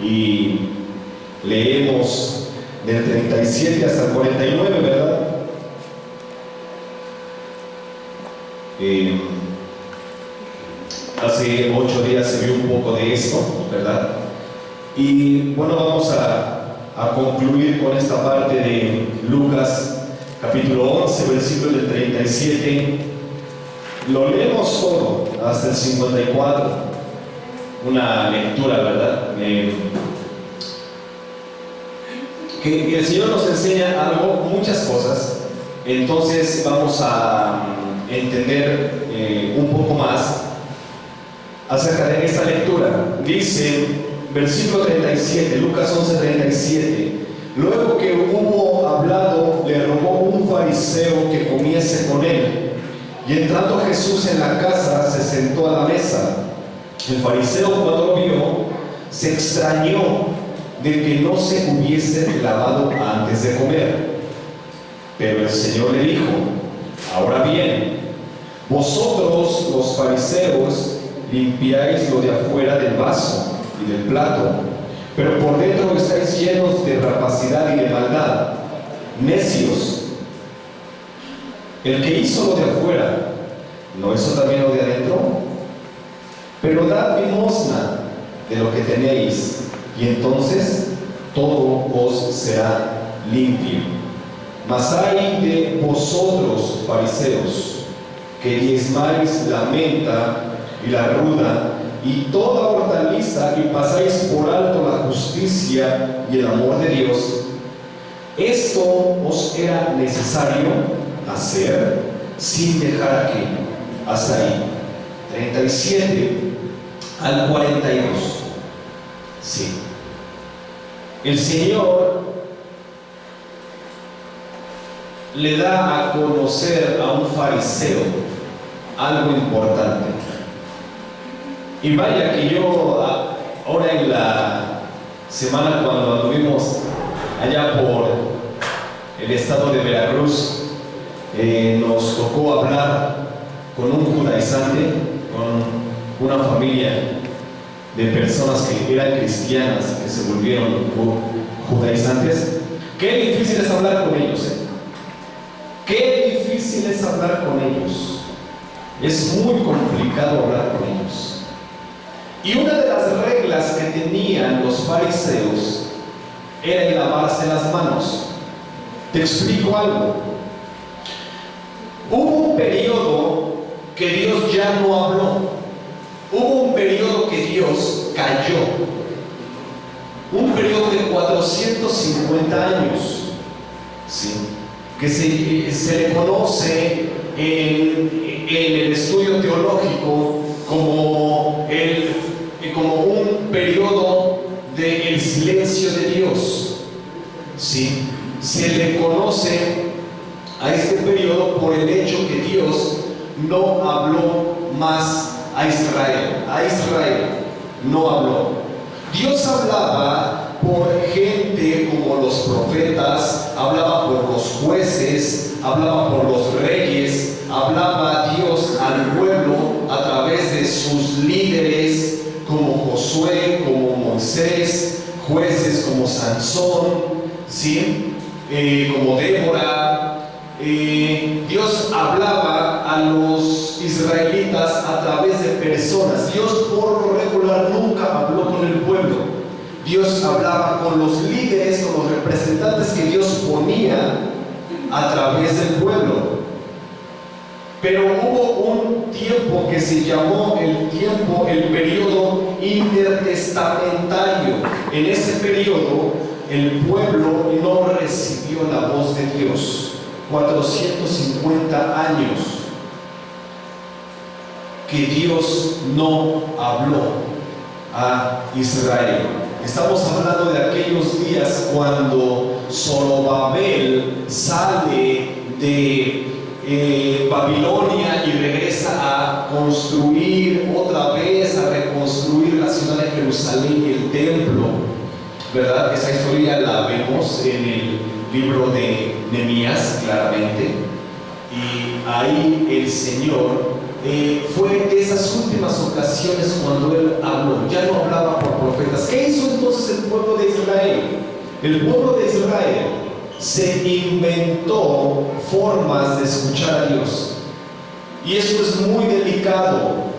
y leemos del 37 hasta el 49, ¿verdad? Hace 8 días se vio un poco de esto, ¿verdad? Y bueno, vamos a concluir con esta parte de Lucas capítulo 11, versículo del 37. Lo leemos todo hasta el 54. Una lectura, ¿verdad? Que el Señor nos enseña algo, muchas cosas. Entonces vamos a entender un poco más acerca de esta lectura. Dice, versículo 37, Lucas 11, 37. Luego que hubo hablado, le rogó un fariseo que comiese con él. Y entrando Jesús en la casa, se sentó a la mesa. El fariseo, cuando lo vio, se extrañó de que no se hubiese lavado antes de comer. Pero el Señor le dijo: ahora bien, vosotros los fariseos limpiáis lo de afuera del vaso y del plato, pero por dentro estáis llenos de rapacidad y de maldad. Necios, el que hizo lo de afuera, ¿no hizo también lo de adentro? Pero dad limosna de lo que tenéis, y entonces todo os será limpio. Mas ay de vosotros, fariseos, que diezmáis la menta y la ruda y toda hortaliza, y pasáis por alto la justicia y el amor de Dios. Esto os era necesario hacer sin dejar aquello. Hasta ahí. 37 al 42. Sí. El Señor le da a conocer a un fariseo algo importante. Y vaya que yo ahora en la semana, cuando anduvimos allá por el estado de Veracruz, nos tocó hablar con un judaizante, con una familia de personas que eran cristianas, que se volvieron judaizantes. Qué difícil es hablar con ellos, Qué difícil es hablar con ellos. Es muy complicado hablar con ellos. Y una de las reglas que tenían los fariseos era el lavarse las manos. Te explico algo. Hubo un periodo que Dios ya no habló. Hubo un periodo que Dios cayó. Un periodo de 450 años. ¿Sí? Que se le conoce en el estudio teológico como un periodo del silencio de Dios. ¿Sí? Se le conoce a este periodo por el hecho que Dios no habló más a Israel. A Israel no habló. Dios hablaba por gente como los profetas, hablaba por los jueces, hablaba por los reyes, hablaba Dios al pueblo a través de sus líderes como Josué, como Moisés, jueces como Sansón, ¿sí? Como Débora. Dios hablaba a los israelitas a través de personas. Dios por lo regular nunca habló con el pueblo. Dios hablaba con los líderes, con los representantes que Dios ponía a través del pueblo. Pero hubo un tiempo que se llamó el periodo intertestamentario. En ese periodo el pueblo no recibió la voz de Dios. 450 años que Dios no habló a Israel. Estamos hablando de aquellos días cuando Zorobabel sale de Babilonia y regresa a construir otra vez, a reconstruir la ciudad de Jerusalén y el templo, ¿verdad? Esa historia la vemos en el libro de Nehemías claramente, y ahí el Señor fue de esas últimas ocasiones cuando él habló. Ya no hablaba por profetas. ¿Qué hizo entonces el pueblo de Israel? El pueblo de Israel se inventó formas de escuchar a Dios. Y esto es muy delicado,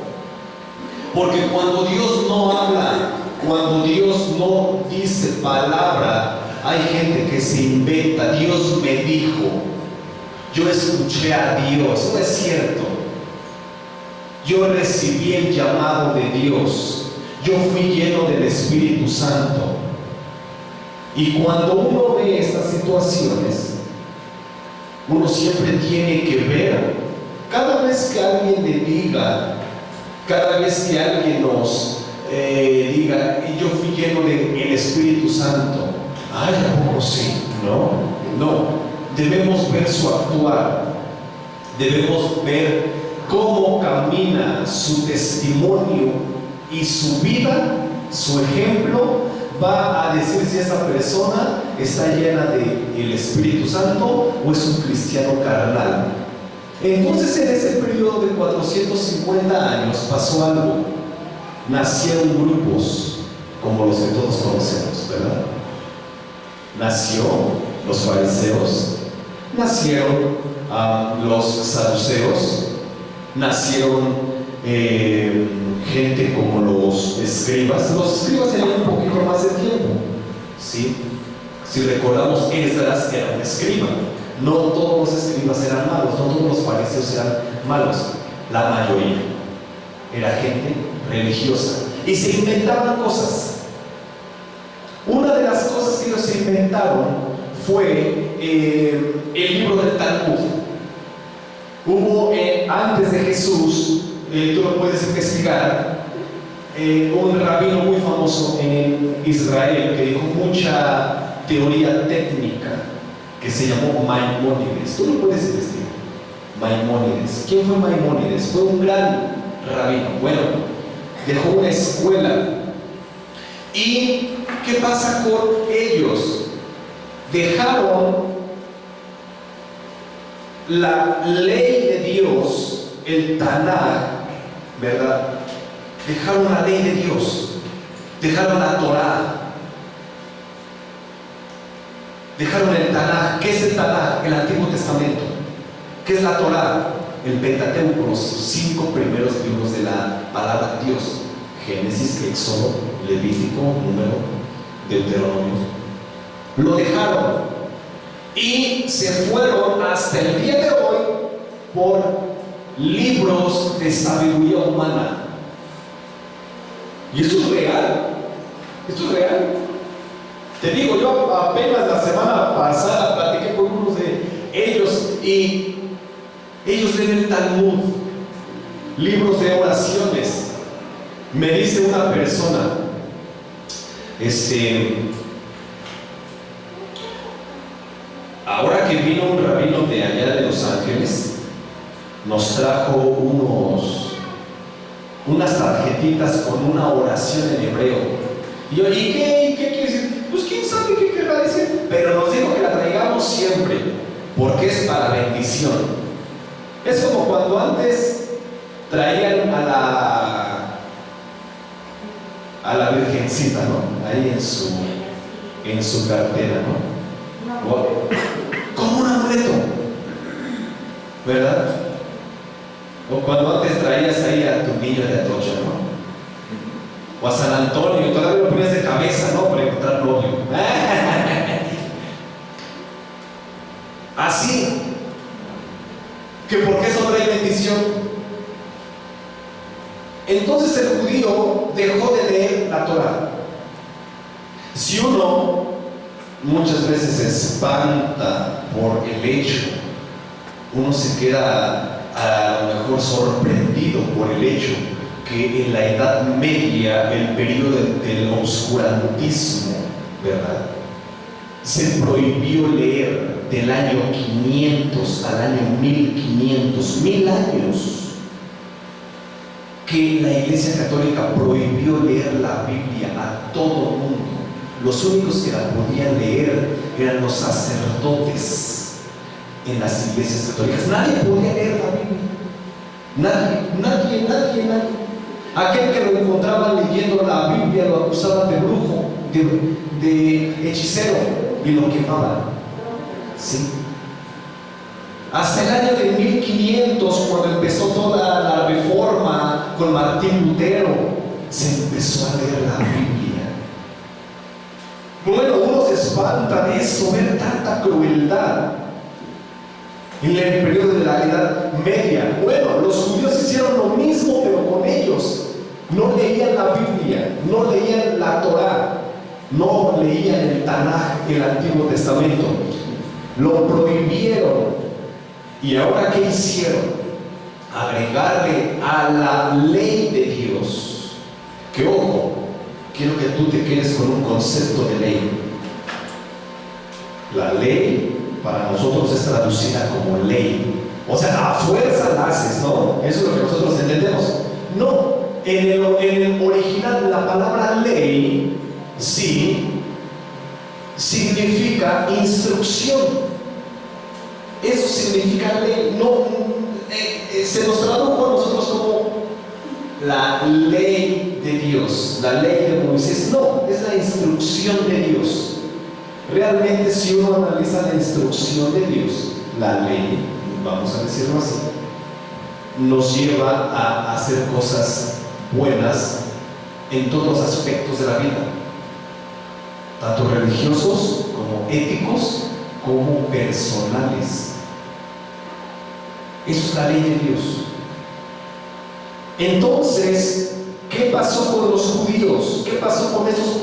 porque cuando Dios no habla, cuando Dios no dice palabra, hay gente que se inventa. Dios me dijo, yo escuché a Dios. No es cierto. Yo recibí el llamado de Dios. Yo fui lleno del Espíritu Santo. Y cuando uno ve estas situaciones, uno siempre tiene que ver, cada vez que alguien le diga, cada vez que alguien nos diga, yo fui lleno del Espíritu Santo, ay, ¿a poco sí? No, debemos ver su actuar, debemos ver cómo camina su testimonio y su vida, su ejemplo va a decir si esa persona está llena del Espíritu Santo o es un cristiano carnal. Entonces, en ese periodo de 450 años pasó algo. Nacieron grupos como los que todos conocemos, ¿verdad? Nació los fariseos, nacieron los saduceos, nacieron gente como los escribas. Los escribas tenían un poquito más de tiempo, ¿sí? Si recordamos, Esdras era un escriba. No todos los escribas eran malos, no todos los fariseos eran malos. La mayoría era gente religiosa y se inventaban cosas. Una de las cosas que ellos se inventaron fue el libro del Talmud. Hubo antes de Jesús, tú lo puedes investigar, un rabino muy famoso en Israel que dijo mucha teoría técnica, que se llamó Maimónides. Tú lo puedes investigar. Maimónides. ¿Quién fue Maimónides? Fue un gran rabino. Bueno, dejó una escuela. ¿Y qué pasa con ellos? Dejaron la ley de Dios, el Tanaj, ¿verdad? Dejaron la ley de Dios, dejaron la Torah, dejaron el Tanaj. ¿Qué es el Tanaj? El Antiguo Testamento. ¿Qué es la Torah? El Pentateuco, los 5 primeros libros de la palabra de Dios: Génesis, Éxodo, Levítico, Número, Deuteronomio. Lo dejaron y se fueron hasta el día de hoy por libros de sabiduría humana. Y esto es real. Esto es real. Te digo, yo apenas la semana pasada platiqué con unos de ellos y ellos leen el Talmud, libros de oraciones. Me dice una persona, ahora que vino un rabino de allá de Los Ángeles, nos trajo unas tarjetitas con una oración en hebreo. Y yo, ¿y qué quiere decir? Pues quién sabe qué querrá decir, pero nos dijo que la traigamos siempre, porque es para bendición. Es como cuando antes traían a la virgencita, ¿no? Ahí en su cartera, ¿no? Como un amuleto, ¿verdad? O cuando antes traías ahí a tu niño de Atocha, ¿no? O a San Antonio, y todavía lo ponías de cabeza, ¿no? Para encontrar novio. Así que porque eso trae bendición. Entonces el judío dejó de leer la Torah. Si uno muchas veces se espanta por el hecho, uno se queda a lo mejor sorprendido por el hecho que en la Edad Media, el periodo del oscurantismo, ¿verdad?, se prohibió leer del año 500 al año 1500, 1000 años, que la Iglesia Católica prohibió leer la Biblia a todo el mundo. Los únicos que la podían leer eran los sacerdotes en las iglesias católicas. Nadie podía leer la Biblia. Nadie. Aquel que lo encontraba leyendo la Biblia lo acusaban de brujo, de hechicero, y lo quemaban. ¿Sí? Hasta el año de 1500, cuando empezó toda la reforma con Martín Lutero, se empezó a leer la Biblia. Bueno, uno se espanta de eso, ver tanta crueldad en el periodo de la Edad Media. Bueno, los judíos hicieron lo mismo, pero con ellos. No leían la Biblia, no leían la Torá, no leían el Tanaj, el Antiguo Testamento. Lo prohibieron. ¿Y ahora qué hicieron? Agregarle a la ley de Dios. Que ojo, quiero que tú te quedes con un concepto de ley. La ley para nosotros es traducida como ley. O sea, a fuerza la haces, ¿no? Eso es lo que nosotros entendemos. No, en el original la palabra ley sí significa instrucción. Eso significa ley. No, se nos tradujo a nosotros como la ley de Dios, la ley de Moisés. No, es la instrucción de Dios. Realmente, si uno analiza la instrucción de Dios, la ley, vamos a decirlo así, nos lleva a hacer cosas buenas en todos los aspectos de la vida, tanto religiosos como éticos como personales. Eso es la ley de Dios. Entonces, ¿qué pasó con los judíos? ¿Qué pasó con esos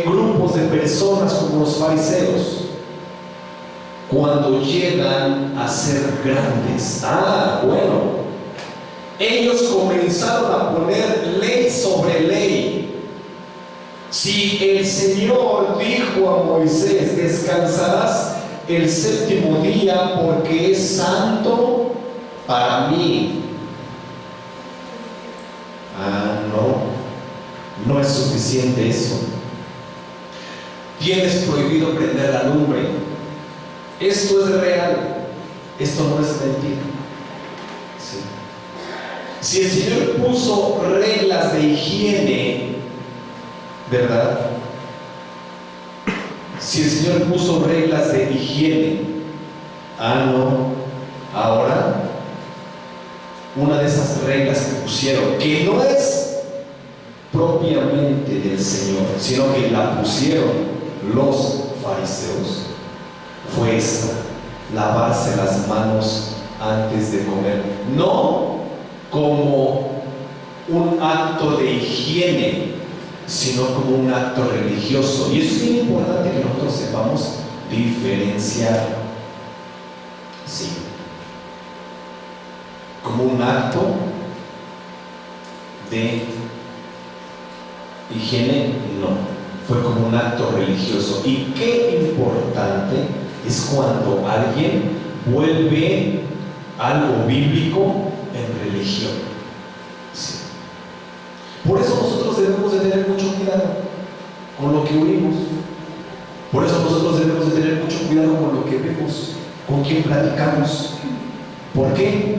grupos de personas como los fariseos? Cuando llegan a ser grandes, bueno, ellos comenzaron a poner ley sobre ley. Si el Señor dijo a Moisés: descansarás el séptimo día porque es santo para mí. No es suficiente eso. Tienes prohibido prender la lumbre. Esto es real, esto no es mentira. Sí. Si el Señor puso reglas de higiene, ¿verdad? Si el Señor puso reglas de higiene, ahora una de esas reglas que pusieron, que no es propiamente del Señor, sino que la pusieron los fariseos, fue esta: lavarse las manos antes de comer. No como un acto de higiene, sino como un acto religioso. Y eso es bien importante que nosotros sepamos diferenciar. Sí. Como un acto de higiene, no. Fue como un acto religioso. Y qué importante es cuando alguien vuelve algo bíblico en religión. Sí. Por eso nosotros debemos de tener mucho cuidado con lo que oímos. Por eso nosotros debemos de tener mucho cuidado con lo que vemos, con quién platicamos. ¿Por qué?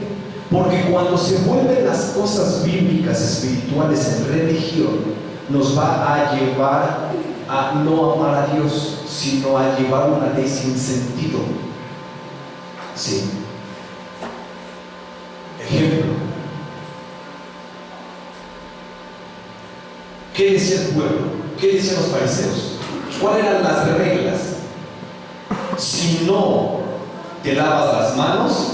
Porque cuando se vuelven las cosas bíblicas, espirituales en religión, nos va a llevar a no amar a Dios, sino a llevar una ley sin sentido. Sí. Ejemplo. ¿Qué decía el pueblo? ¿Qué decían los fariseos? ¿Cuáles eran las reglas? Si no te lavas las manos,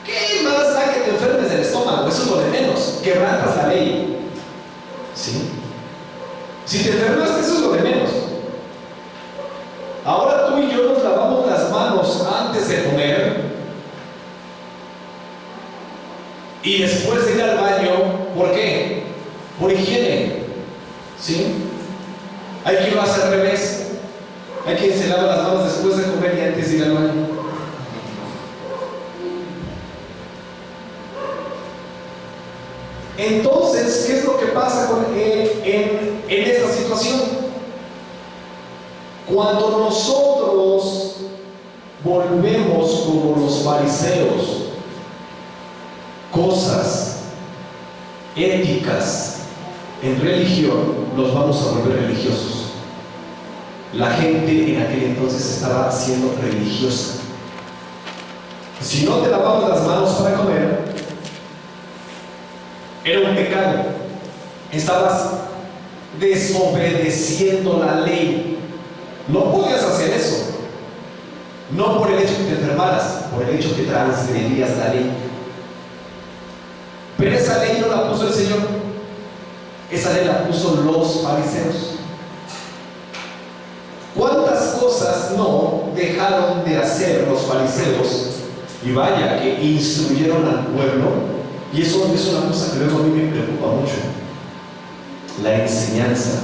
¿qué más da que te enfermes del estómago? Eso es lo de menos. Quebrantas la ley. ¿Sí? Si te enfermaste, eso es lo de menos. Ahora tú y yo nos lavamos las manos antes de comer y después de ir al baño. ¿Por qué? Por higiene. ¿Sí? Hay quien lo hace al revés. Hay quien se lava las manos después de comer y antes de ir al baño. Entonces, ¿qué es lo que pasa en esta situación? Cuando nosotros volvemos como los fariseos cosas éticas en religión, nos vamos a volver religiosos. La gente en aquel entonces estaba siendo religiosa. Si no te lavabas las manos para comer, era un pecado. Estabas desobedeciendo la ley. No podías hacer eso. No por el hecho que te enfermaras, por el hecho que transgredías la ley. Pero esa ley no la puso el Señor. Esa ley la puso los fariseos. ¿Cuántas cosas no dejaron de hacer los fariseos? Y vaya que instruyeron al pueblo. Y eso es una cosa que luego a mí me preocupa mucho. La enseñanza.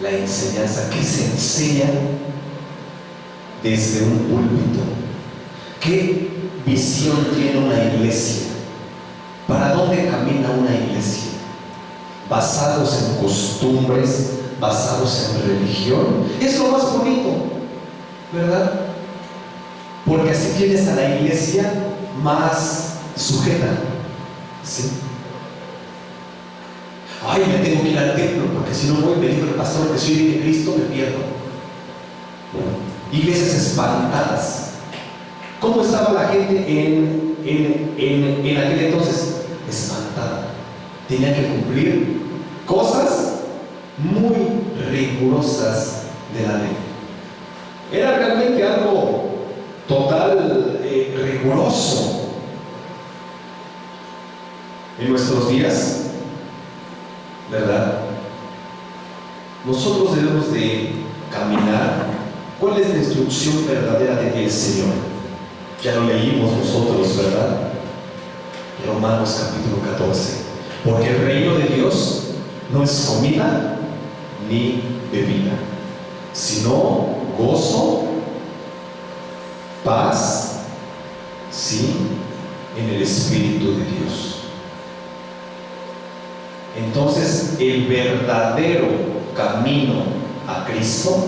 La enseñanza. ¿Qué se enseña desde un púlpito? ¿Qué visión tiene una iglesia? ¿Para dónde camina una iglesia? ¿Basados en costumbres? ¿Basados en religión? Es lo más bonito, ¿verdad? Porque así tienes a la iglesia más sujeta, ¿sí? Ay, me tengo que ir al templo, porque si no voy, me dijo el pastor que soy de Cristo, me pierdo. Iglesias espantadas. ¿Cómo estaba la gente en aquel entonces? Espantada. Tenía que cumplir cosas muy rigurosas de la ley. Era realmente algo total, riguroso. En nuestros días, ¿verdad? Nosotros debemos de caminar. ¿Cuál es la instrucción verdadera del Señor? Ya lo leímos nosotros, ¿verdad? Romanos capítulo 14. Porque el reino de Dios no es comida ni bebida, sino gozo, paz, sí, en el Espíritu de Dios. Entonces, el verdadero camino a Cristo,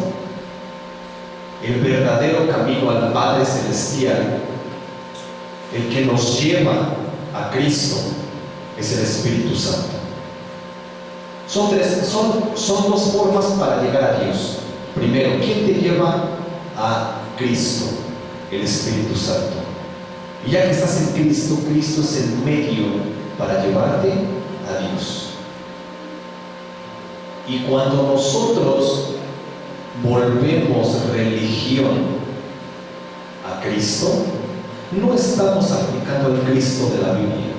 el verdadero camino al Padre Celestial, el que nos lleva a Cristo, es el Espíritu Santo. Son dos formas para llegar a Dios. Primero, ¿quién te lleva a Cristo? El Espíritu Santo. Y ya que estás en Cristo, Cristo es el medio para llevarte a Dios. Y cuando nosotros volvemos religión a Cristo, no estamos aplicando el Cristo de la Biblia.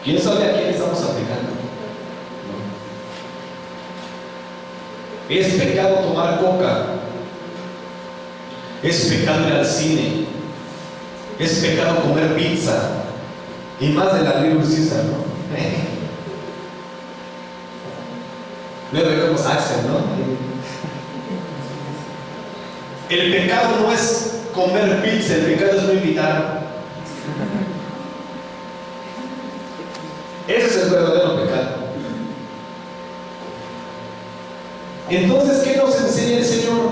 ¿Quién sabe a quién estamos aplicando? No. Es pecado tomar coca. Es pecado ir al cine. Es pecado comer pizza. Y más de la Little Caesar, ¿no? Luego vemos a Axel, ¿no? El pecado no es comer pizza, el pecado es no invitar. Ese es el verdadero pecado. Entonces, ¿qué nos enseña el Señor?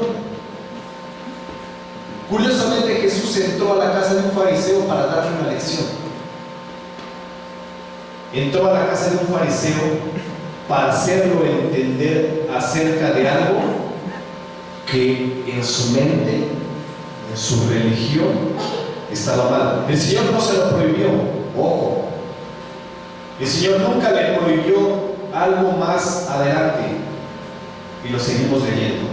Curiosamente, Jesús entró a la casa de un fariseo para darle una lección. Entró a la casa de un fariseo para hacerlo entender acerca de algo que en su mente, en su religión, estaba mal. El Señor no se lo prohibió, ojo. El Señor nunca le prohibió algo más adelante. Y lo seguimos leyendo.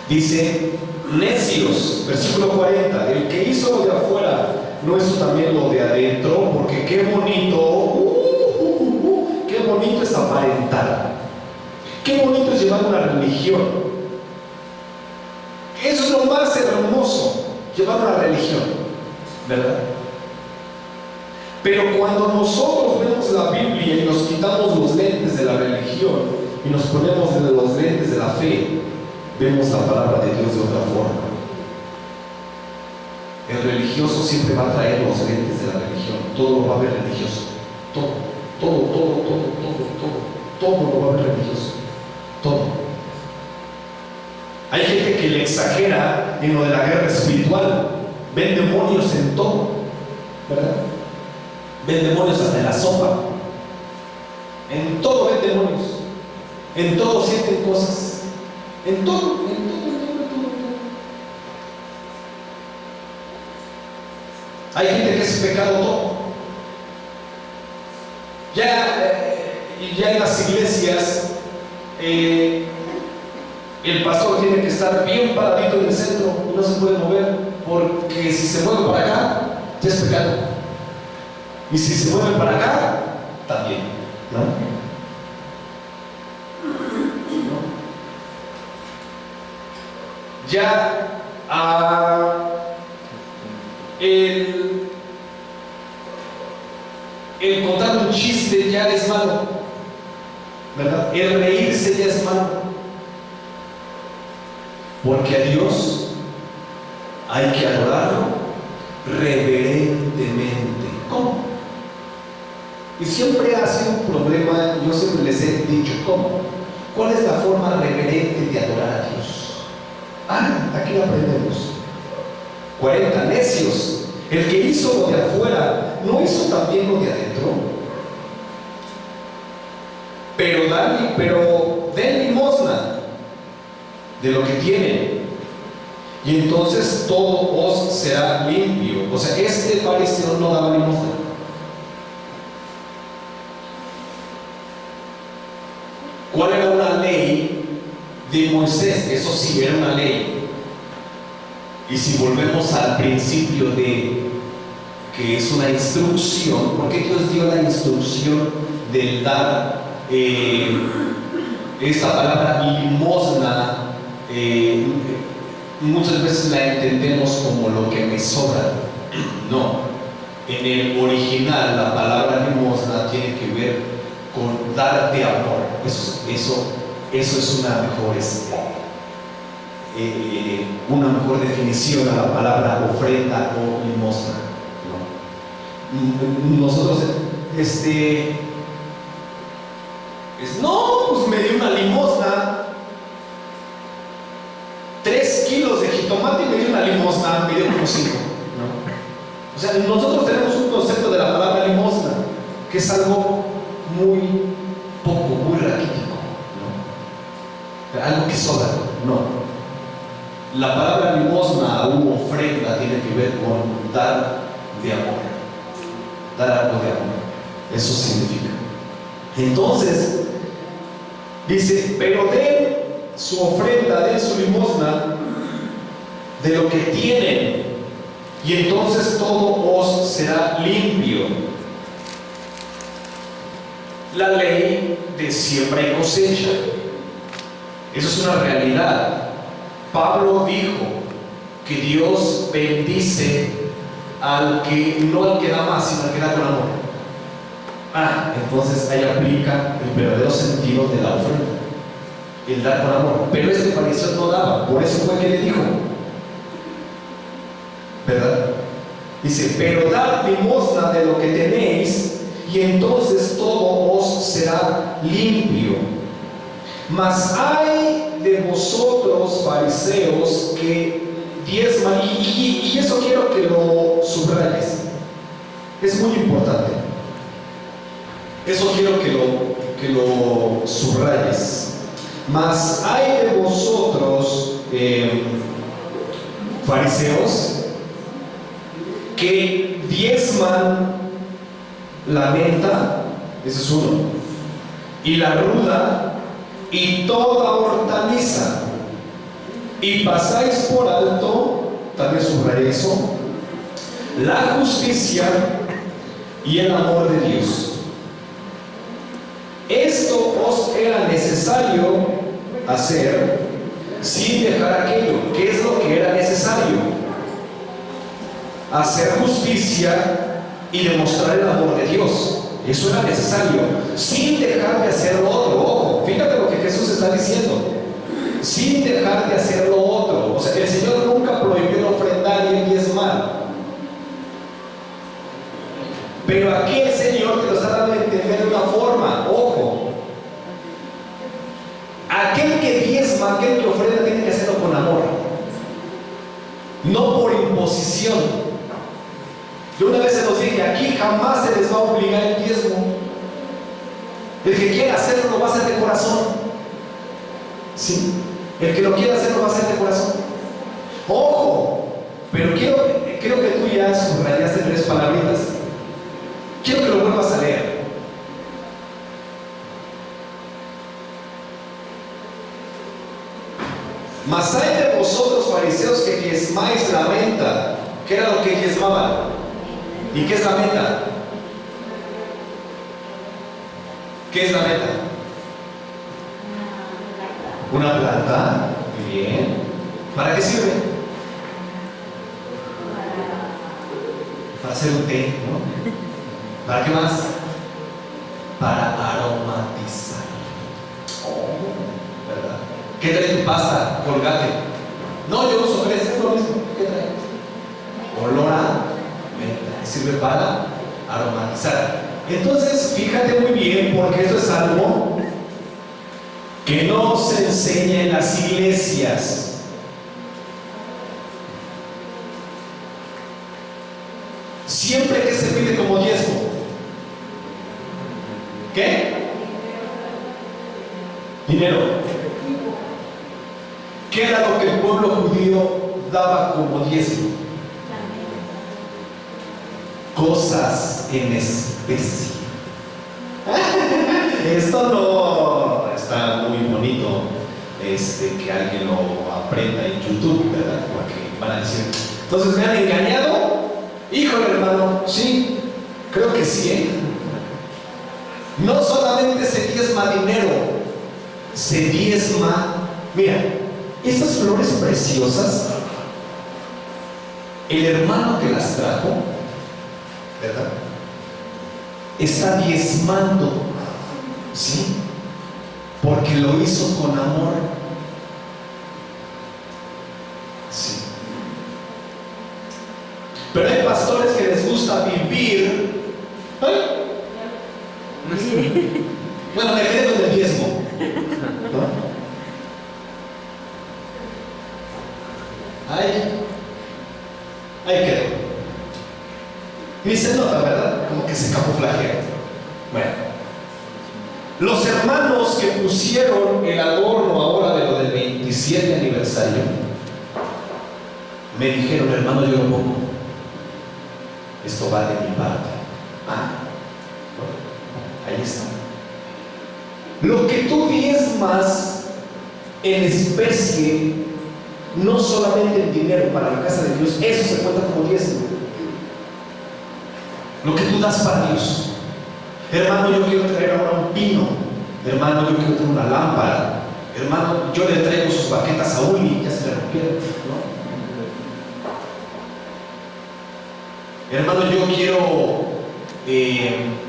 Dice: necios, versículo 40, el que hizo lo de afuera, ¿no hizo también lo de adentro? Porque qué bonito es aparentar. Qué bonito es llevar una religión. Eso es lo más hermoso, llevar una religión, ¿verdad? Pero cuando nosotros vemos la Biblia y nos quitamos los lentes de la religión y nos ponemos los lentes de la fe, vemos la palabra de Dios de otra forma. El religioso siempre va a traer los lentes de la religión. Todo lo va a ver religioso. Todo lo va a ver religioso. Todo. Hay gente que le exagera en lo de la guerra espiritual. Ven demonios en todo. ¿verdad? Ven demonios hasta en la sopa. En todo ven demonios. En todo sienten cosas. En todo. Hay gente que es pecado todo. Ya en las iglesias, el pastor tiene que estar bien paradito en el centro y no se puede mover, porque si se mueve para acá, ya es pecado. Y si se mueve para acá, también, ¿no? Ya el contar un chiste ya es malo, ¿verdad? El reírse ya es malo, porque a Dios hay que adorarlo reverentemente. ¿Cómo? Y siempre ha sido un problema. Yo siempre les he dicho, ¿cómo? ¿Cuál es la forma reverente de adorar a Dios? Aquí lo aprendemos. 40 necios. El que hizo lo de afuera, ¿no hizo también lo de adentro? Pero den limosna de lo que tienen, y entonces todo os será limpio. O sea, este fariseo no daba limosna. ¿Cuál era una ley de Moisés? Eso sí, era una ley. Y si volvemos al principio de que es una instrucción, ¿por qué Dios dio la instrucción del dar esta palabra limosna? Muchas veces la entendemos como lo que me sobra. No, en el original la palabra limosna tiene que ver con dar de amor. Eso es una mejor definición a la palabra ofrenda o limosna, ¿no? Nosotros pues me dio una limosna, 3 kilos de jitomate y me dio una limosna, me dio como 5, ¿no? O sea, nosotros tenemos un concepto de la palabra limosna que es algo muy poco, muy raquítico, ¿no? Algo que sobra, no. La palabra limosna u ofrenda tiene que ver con dar de amor, dar algo de amor. Eso significa. Entonces, dice, pero den su ofrenda, den su limosna de lo que tienen, y entonces todo os será limpio. La ley de siembra y cosecha, eso es una realidad. Pablo dijo que Dios bendice al que da más, sino al que da con amor. Entonces ahí aplica el verdadero sentido de la ofrenda, el dar con amor. Pero este fariseo no daba, por eso fue que le dijo, ¿verdad? Dice, pero dad limosna de lo que tenéis, y entonces todo os será limpio. Mas hay de vosotros, fariseos, que diezman, y eso quiero que lo subrayes, es muy importante. Eso quiero que lo subrayes. Mas hay de vosotros, fariseos, que diezman la menta, ese es uno, y la ruda, y toda hortaliza, y pasáis por alto, también subrayé eso, la justicia y el amor de Dios. Esto os era necesario hacer sin dejar aquello. ¿Qué es lo que era necesario? Hacer justicia y demostrar el amor de Dios. Eso era necesario, sin dejar de hacer lo otro. Ojo, fíjate lo que Jesús está diciendo, sin dejar de hacer lo otro. O sea, el Señor nunca prohibió el ofrendar y el diezmar, pero aquí el Señor te lo está dando a entender de una forma. Ojo, aquel que diezma, aquel que ofrenda, tiene que hacerlo con amor, no por imposición. Yo una vez se los dije que de aquí jamás se les va a obligar el diezmo. El que quiera hacerlo lo va a hacer de corazón. Sí, el que lo quiera hacer lo va a hacer de corazón. Ojo, pero creo que tú ya subrayaste 3 palabritas. Quiero que lo vuelvas a leer. Mas hay de vosotros fariseos que diezmáis la menta. ¿Qué era lo que diezmaban? ¿Y qué es la menta? ¿Qué es la menta? Una planta. Muy bien. ¿Para qué sirve? Para hacer un té, ¿no? ¿Para qué más? Para aromatizar. Oh, ¿verdad? ¿Qué trae tu pasta? Colgate. No, yo uso 3, es lo mismo. ¿Qué trae? Olor a menta. Sirve para aromatizar. Entonces, fíjate muy bien, porque esto es algo que no se enseña en las iglesias. Siempre que se pide como diezmo, ¿qué? Dinero. ¿Qué era lo que el pueblo judío daba como diezmo? Cosas en especie. Esto no está muy bonito, que alguien lo aprenda en YouTube, ¿verdad? Porque van a decir, entonces me han engañado. Híjole, hermano, sí, creo que sí, ¿eh? No solamente se diezma dinero, se diezma. Mira, estas flores preciosas, el hermano que las trajo, ¿verdad? Está diezmando, ¿sí? Porque lo hizo con amor. Sí. Pero hay pastores que les gusta vivir. Bueno, me quedé con el diezmo, ¿no? Ahí quedó. Ni se nota, ¿verdad? Como que se camuflajea. Bueno, los hermanos que pusieron el adorno ahora de lo del 27 aniversario me dijeron, hermano, yo lo pongo. Esto va de mi parte. Bueno, ahí está. Lo que tú diezmas en especie, no solamente el dinero para la casa de Dios, eso se cuenta como diezmo. Lo que tú das para Dios. Hermano, yo quiero traer ahora un pino. Hermano, yo quiero traer una lámpara. Hermano, yo le traigo sus baquetas a Uli, ya se le rompieron, ¿no? Hermano, yo quiero,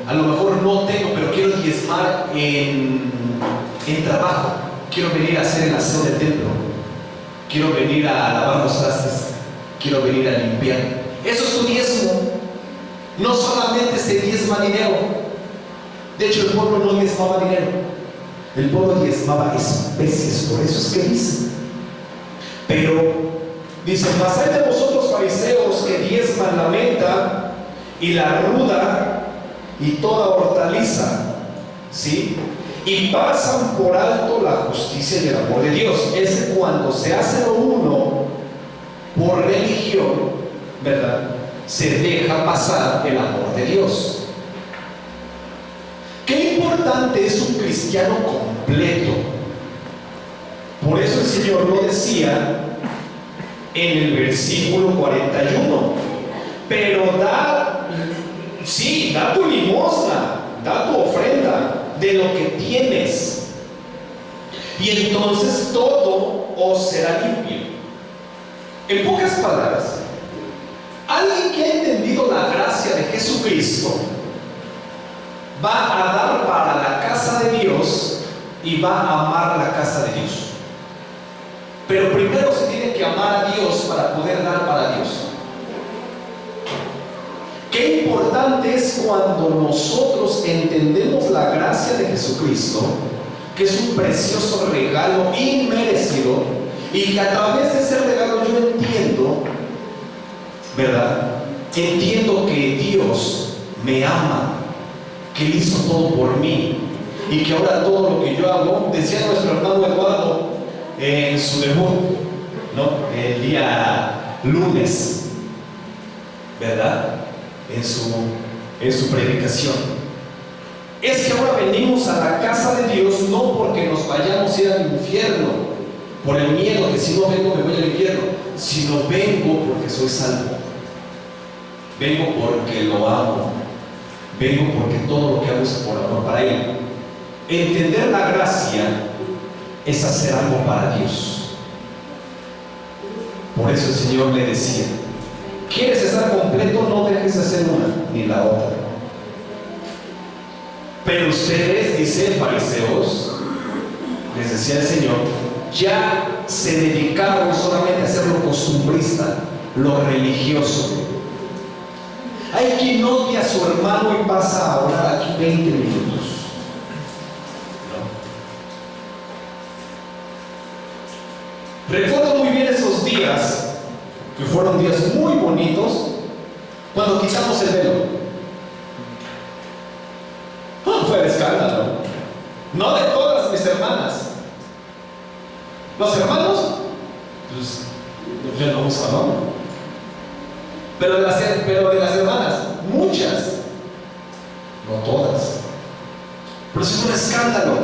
a lo mejor no tengo, pero quiero diezmar en trabajo. Quiero venir a hacer el aseo del templo. Quiero venir a lavar los trastes. Quiero venir a limpiar. Eso es tu diezmo. No solamente se diezma dinero. De hecho, el pueblo no diezmaba dinero. El pueblo diezmaba especies. Por eso es que dice. Pero dice, mas hay de vosotros fariseos que diezman la menta y la ruda y toda hortaliza, ¿sí? Y pasan por alto la justicia y el amor de Dios. Es que cuando se hace lo uno por religión, ¿verdad?, se deja pasar el amor de Dios. Qué importante es un cristiano completo. Por eso el Señor lo decía en el versículo 41. Pero da tu limosna, da tu ofrenda de lo que tienes, y entonces todo os será limpio. En pocas palabras, alguien que ha entendido la gracia de Jesucristo va a dar para la casa de Dios y va a amar la casa de Dios. Pero primero se tiene que amar a Dios para poder dar para Dios. Qué importante es cuando nosotros entendemos la gracia de Jesucristo, que es un precioso regalo inmerecido, y que a través de ese regalo yo entiendo, ¿verdad?, entiendo que Dios me ama, que Él hizo todo por mí y que ahora todo lo que yo hago, decía nuestro hermano Eduardo en su debut, ¿no? El día lunes, ¿verdad? En su predicación. Es que ahora venimos a la casa de Dios no porque nos vayamos a ir al infierno, por el miedo que si no vengo me voy al infierno, sino vengo porque soy salvo. Vengo porque lo amo. Vengo porque todo lo que hago es por amor para Él. Entender la gracia es hacer algo para Dios. Por eso el Señor le decía: ¿quieres estar completo? No dejes de hacer una ni la otra. Pero ustedes, dice, fariseos, les decía el Señor, ya se dedicaron solamente a hacer lo costumbrista, lo religioso. Hay quien odia a su hermano y pasa a orar aquí 20 minutos. ¿No? Recuerdo muy bien esos días, que fueron días muy bonitos, cuando quitamos el velo. Fue el escándalo. No de todas mis hermanas. Los hermanos, pues ya no usan, ¿no? Pero de las hermanas, muchas, no todas. Pero eso es un escándalo.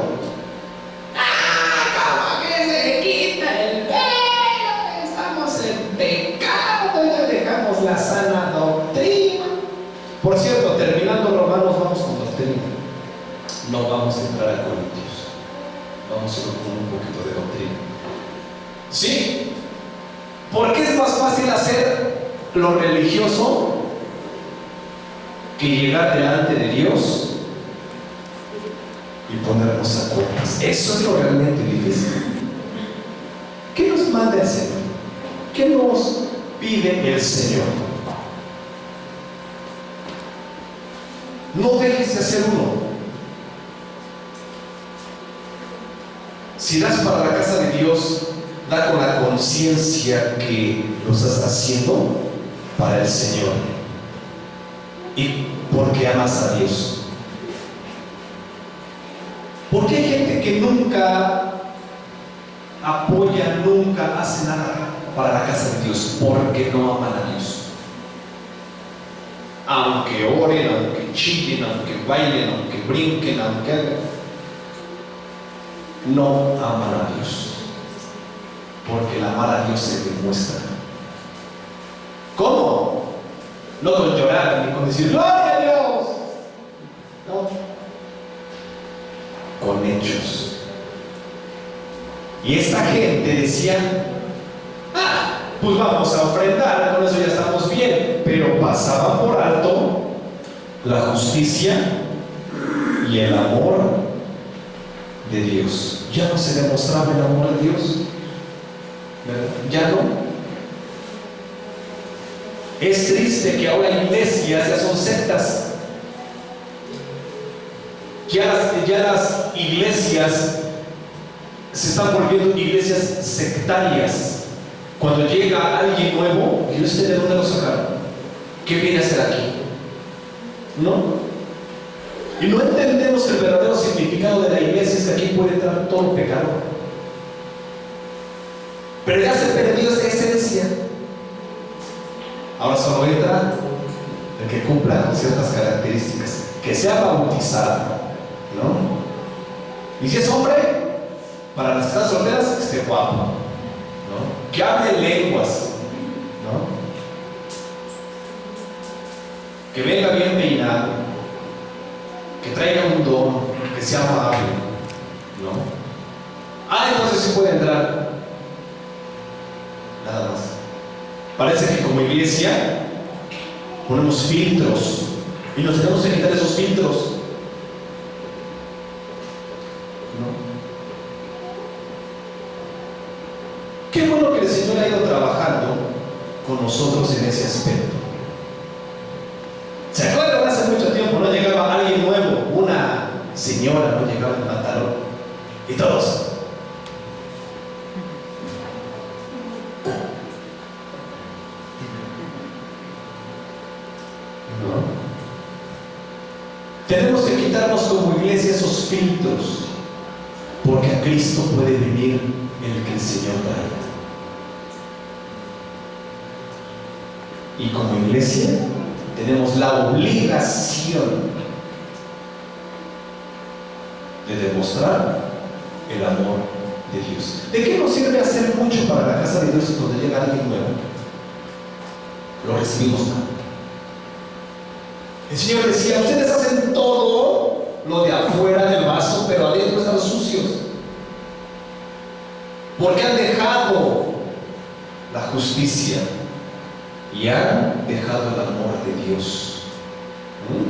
¿Cómo que se quita el velo? Estamos en pecado, ya dejamos la sana doctrina. Por cierto, terminando Romanos, vamos con doctrina. No vamos a entrar a Corintios. Vamos a ir con un poquito de doctrina. ¿Sí? Porque es más fácil hacer lo religioso que llegar delante de Dios y ponernos a cuentas. Eso es lo realmente difícil. ¿Qué nos manda el Señor? ¿Qué nos pide el Señor? No dejes de hacer uno. Si das para la casa de Dios, da con la conciencia que lo estás haciendo para el Señor y porque amas a Dios. Porque hay gente que nunca apoya, nunca hace nada para la casa de Dios porque no aman a Dios. Aunque oren, aunque chillen, aunque bailen, aunque brinquen, aunque no aman a Dios, porque el amar a Dios se demuestra. ¿Cómo? No con llorar ni con decir ¡gloria a Dios! No, con hechos. Y esta gente decía: pues vamos a ofrendar, con eso ya estamos bien. Pero pasaban por alto la justicia y el amor de Dios. Ya no se demostraba el amor de Dios, ¿verdad? Ya no. Es triste que ahora iglesias ya son sectas. Ya las iglesias se están volviendo iglesias sectarias. Cuando llega alguien nuevo, ¿y usted de dónde lo sacaron? ¿Qué viene a hacer aquí? ¿No? Y no entendemos que el verdadero significado de la iglesia es que aquí puede entrar todo pecado. Pero ya se perdió esa esencia. Ahora solo entra el que cumpla con ciertas características, que sea bautizado, ¿no? Y si es hombre, para las que están solteras, que esté guapo, ¿no? Que hable lenguas, ¿no? Que venga bien peinado, que traiga un don, que sea amable, ¿no? Entonces sí puede entrar. Nada más. Parece que como iglesia ponemos filtros y nos tenemos que quitar esos filtros, ¿no? Qué bueno que el Señor ha ido trabajando con nosotros en ese aspecto. ¿Se acuerdan? Hace mucho tiempo no llegaba alguien nuevo, una señora no llegaba en pantalón y todos. ¿No? Tenemos que quitarnos como iglesia esos filtros, porque a Cristo puede venir el que el Señor traiga. Y como iglesia tenemos la obligación de demostrar el amor de Dios. ¿De qué nos sirve hacer mucho para la casa de Dios cuando llega alguien nuevo? Lo recibimos mal. El Señor decía: ustedes hacen todo lo de afuera del vaso, pero adentro están sucios, porque han dejado la justicia y han dejado el amor de Dios.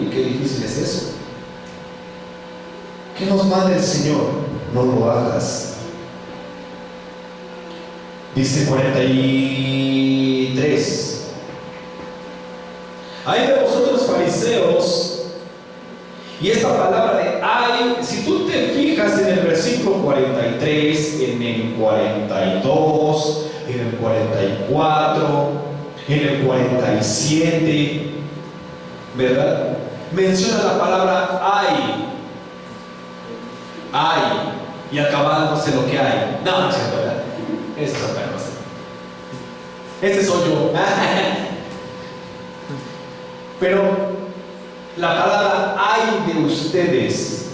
Y qué difícil es eso. ¿Qué nos manda el Señor? No lo hagas. Dice 43: ay de vosotros fariseos. Y esta palabra de ay, si tú te fijas en el versículo 43, en el 42, en el 44, en el 47, ¿verdad? Menciona la palabra ay, y acabándose lo que hay. No, no es cierto, ¿verdad? Esa es otra cosa. Este soy yo. Pero la palabra ay de ustedes,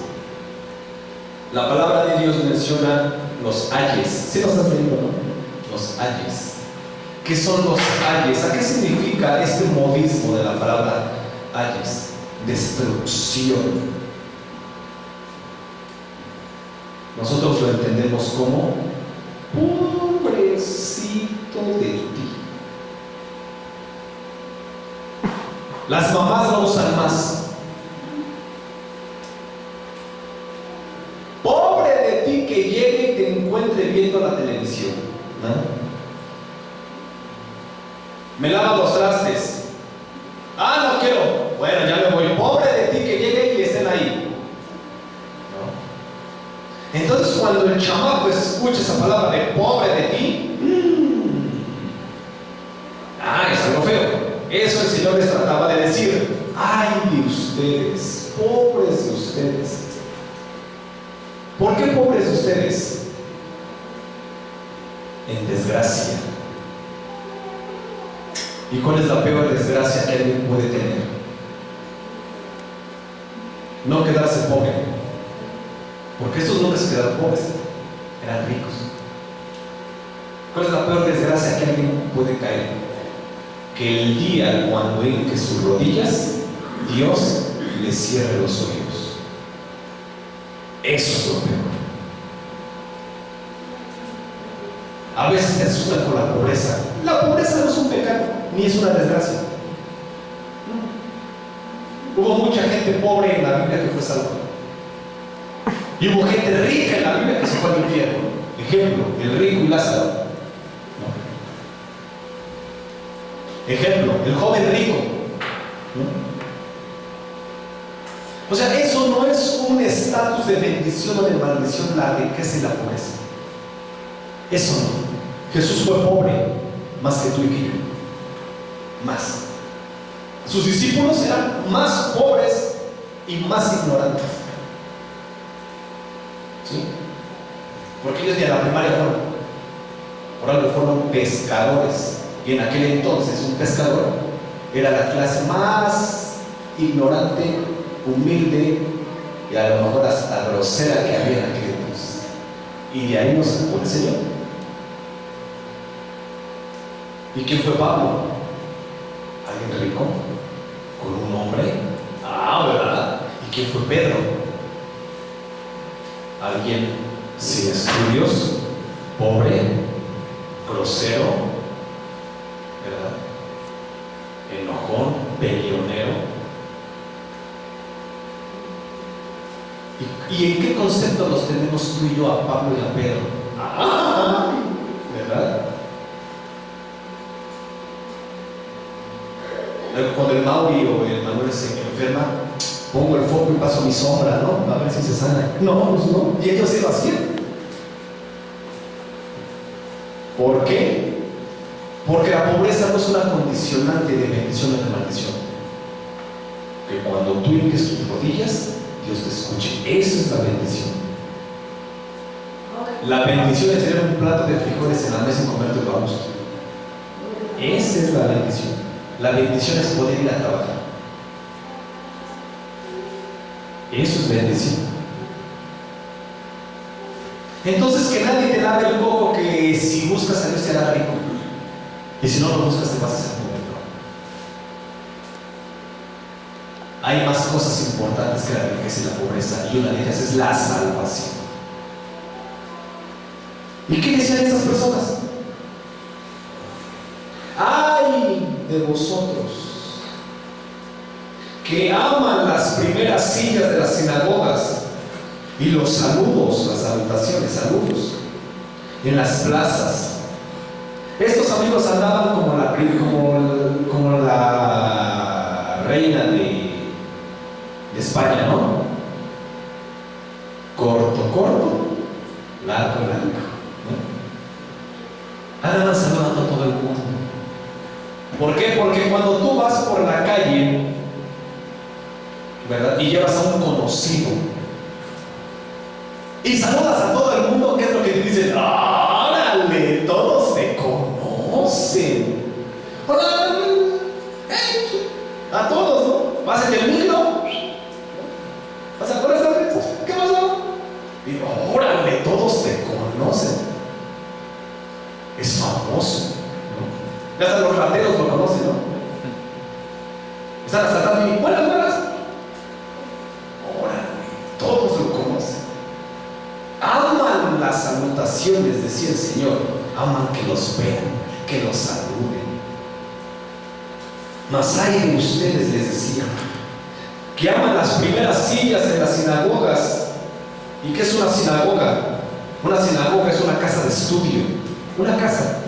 la palabra de Dios menciona los ayes. ¿Sí los has leído, no? Los ayes. ¿Qué son los ayes? ¿A qué significa este modismo de la palabra ayes? Destrucción. Nosotros lo entendemos como pobrecito de ti. Las mamás lo usan más. Pobre de ti que llegue y te encuentre viendo la televisión, ¿no? Me lava los trastes. Ah, no quiero. Bueno, ya me voy. Pobre de ti que llegue y estén ahí. ¿No? Entonces, cuando el chamaco escucha esa palabra de pobre de ti, es algo feo. Eso el Señor les trataba de decir: ay de ustedes, pobres de ustedes. ¿Por qué pobres de ustedes? En desgracia. ¿Y cuál es la peor desgracia que alguien puede tener? No quedarse pobre, porque estos nunca se quedaron pobres, eran ricos. ¿Cuál es la peor desgracia que alguien puede caer? Que el día cuando hinque sus rodillas, Dios le cierre los oídos. Eso es lo peor. A veces te asustan con la pobreza. La pobreza no es un pecado, ni es una desgracia. No. Hubo mucha gente pobre en la Biblia que fue salva. Y hubo gente rica en la Biblia que se fue al infierno. Ejemplo, el rico y Lázaro. Ejemplo, el joven rico. ¿No? O sea, eso no es un estatus de bendición o de maldición, la riqueza y la pobreza. Eso no. Jesús fue pobre más que tú y que yo. Más. Sus discípulos eran más pobres y más ignorantes. ¿Sí? Porque ellos ni a la primaria fueron. Por algo fueron pescadores. Y en aquel entonces un pescador era la clase más ignorante, humilde y a lo mejor hasta grosera que había en aquel entonces. Y de ahí nos sacó el Señor. ¿Y quién fue Pablo? ¿Alguien rico? ¿Con un hombre? ¿Verdad? ¿Y quién fue Pedro? ¿Alguien sin estudios? ¿Pobre? ¿Grosero? ¿Verdad? Enojón, peleonero. ¿Y en qué concepto los tenemos tú y yo a Pablo y a Pedro? ¿Verdad? Cuando el Mauri o el Manuel se enferma, pongo el foco y paso mi sombra, ¿no? A ver si se sana. No, pues no. Y ellos se lo hacían. ¿Por qué? Porque la pobreza no es una condicionante de bendición o de maldición. que cuando tú hinques tus rodillas, Dios te escuche. Eso es la bendición. La bendición es tener un plato de frijoles en la mesa y comerte a gusto. Esa es la bendición. La bendición es poder ir a trabajar. Eso es bendición. Entonces, que nadie te lave el coco, que si buscas a Dios te hará rico, y si no lo buscas te vas a hacer pobre. Hay más cosas importantes que la riqueza y la pobreza, y una de ellas es la salvación. ¿Y qué decían esas personas? ¡Ay de vosotros que aman las primeras sillas de las sinagogas y los saludos, las salutaciones, saludos en las plazas! Estos amigos andaban como la reina de España, ¿no? Corto, corto, largo, largo. Andaban saludando a todo el mundo. ¿Por qué? Porque cuando tú vas por la calle, ¿verdad?, y llevas a un conocido y saludas a todo el mundo, ¿qué es lo que te dicen? ¡Órale! Todos te conocen. ¡Hola! ¡Hey! A todos, ¿no? Vas en el micro, vas a por esa vez, ¿qué pasó? Y órale, todos te conocen. Es famoso, ¿no? Ya hasta los rateros lo conocen, ¿no? Están asaltando y buenas, buenas. Órale, todos lo conocen. Aman las salutaciones, decía el Señor. Aman que los vean, que los saluden. Mas hay de ustedes, les decía, que aman las primeras sillas en las sinagogas. ¿Y qué es una sinagoga? Una sinagoga es una casa de estudio. Una casa.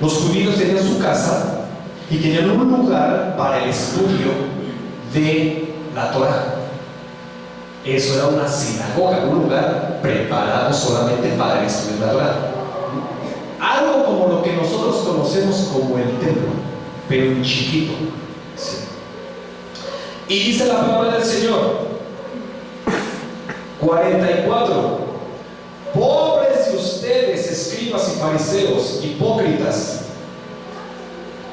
Los judíos tenían su casa y tenían un lugar para el estudio de la Torah. Eso era una sinagoga, un lugar preparado solamente para el estudio de la Torah. Algo como lo que nosotros conocemos como el templo, pero en chiquito. Sí. Y dice la palabra del Señor, 44. Pobres de ustedes, escribas y fariseos, hipócritas,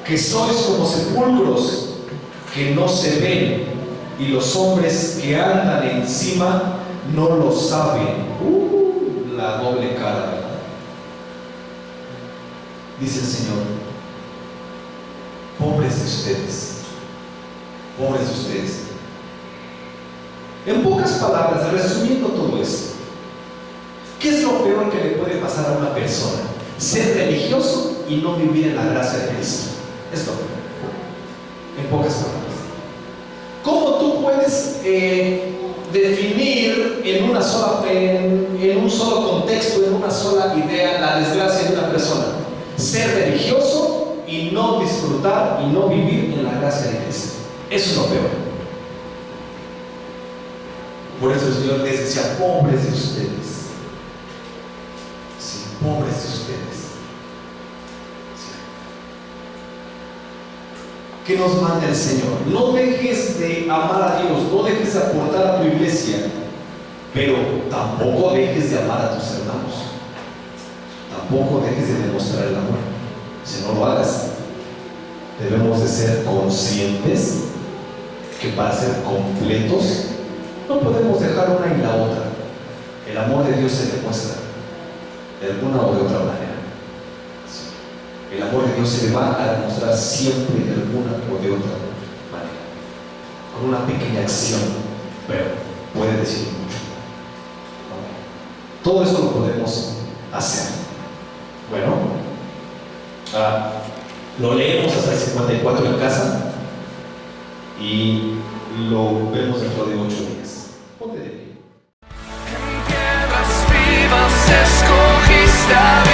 que sois como sepulcros que no se ven, y los hombres que andan encima no lo saben. La doble cara, ¿verdad? Dice el Señor, pobres de ustedes, pobres de ustedes. En pocas palabras, resumiendo todo esto, ¿qué es lo peor que le puede pasar a una persona? Ser religioso y no vivir en la gracia de Cristo. Es lo peor. En pocas palabras. ¿Cómo tú puedes definir en un solo contexto, en una sola idea, la desgracia de una persona? Ser religioso y no disfrutar y no vivir en la gracia de Cristo. Eso es lo peor. Por eso el Señor les decía, pobres de ustedes. Sí, pobres de ustedes. Sí. ¿Qué nos manda el Señor? No dejes de amar a Dios, no dejes de aportar a tu iglesia, pero tampoco dejes de amar a tus hermanos. Tampoco dejes de demostrar el amor. Si no lo hagas, debemos de ser conscientes que para ser completos no podemos dejar una y la otra. El amor de Dios se demuestra de alguna o de otra manera. Sí. El amor de Dios se le va a demostrar siempre de alguna o de otra manera, con una pequeña acción, pero puede decir mucho. ¿No? Todo eso lo podemos hacer. Bueno, lo leemos hasta el 54 en casa y lo vemos dentro de 8 días. Ponte de pie. En tierras vivas escogiste